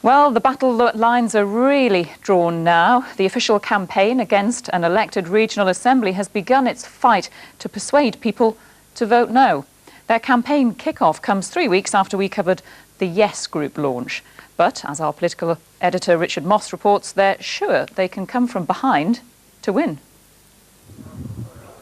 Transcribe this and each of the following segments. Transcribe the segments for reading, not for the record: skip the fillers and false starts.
Well, the battle lines are really drawn now. The official campaign against an elected regional assembly has begun its fight to persuade people to vote no. Their campaign kick-off comes 3 weeks after we covered the Yes Group launch. But, as our political editor Richard Moss reports, they're sure they can come from behind to win.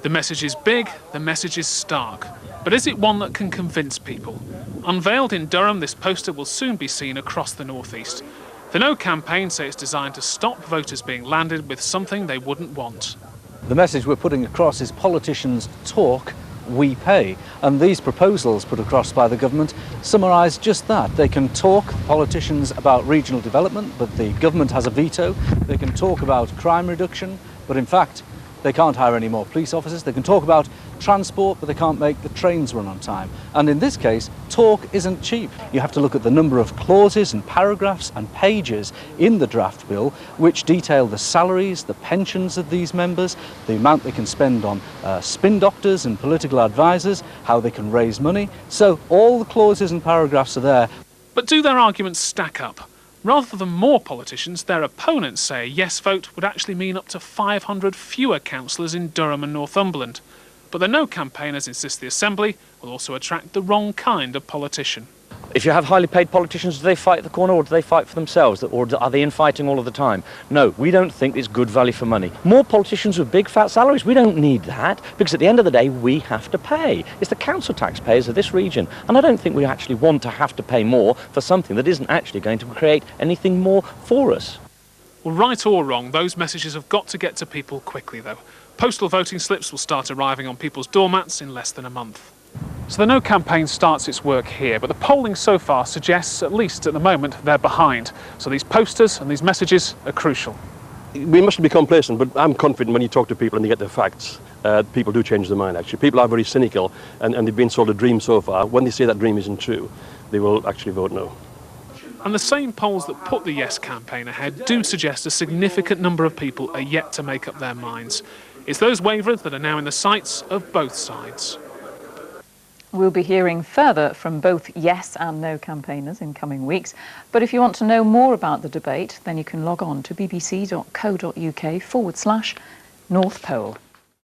The message is big, the message is stark. But is it one that can convince people? Unveiled in Durham, this poster will soon be seen across the northeast. The No campaign say it's designed to stop voters being landed with something they wouldn't want. The message we're putting across is politicians talk, we pay. And these proposals put across by the government summarise just that. They can talk, politicians, about regional development, but the government has a veto. They can talk about crime reduction, but in fact, they can't hire any more police officers. They can talk about transport, but they can't make the trains run on time. And in this case, talk isn't cheap. You have to look at the number of clauses and paragraphs and pages in the draft bill which detail the salaries, the pensions of these members, the amount they can spend on spin doctors and political advisors, how they can raise money. So all the clauses and paragraphs are there. But do their arguments stack up? Rather than more politicians, their opponents say a yes vote would actually mean up to 500 fewer councillors in Durham and Northumberland. But the No campaigners insist the Assembly will also attract the wrong kind of politician. If you have highly paid politicians, do they fight at the corner or do they fight for themselves? Or are they infighting all of the time? No, we don't think it's good value for money. More politicians with big fat salaries, we don't need that, because at the end of the day, we have to pay. It's the council taxpayers of this region. And I don't think we actually want to have to pay more for something that isn't actually going to create anything more for us. Well, right or wrong, those messages have got to get to people quickly, though. Postal voting slips will start arriving on people's doormats in less than a month. So the No campaign starts its work here, but the polling so far suggests, at least at the moment, they're behind. So these posters and these messages are crucial. We mustn't be complacent, but I'm confident when you talk to people and you get their facts, people do change their mind, actually. People are very cynical and they've been sold a dream so far. When they say that dream isn't true, they will actually vote no. And the same polls that put the Yes campaign ahead do suggest a significant number of people are yet to make up their minds. It's those waverers that are now in the sights of both sides. We'll be hearing further from both Yes and No campaigners in coming weeks. But if you want to know more about the debate, then you can log on to bbc.co.uk/North Pole.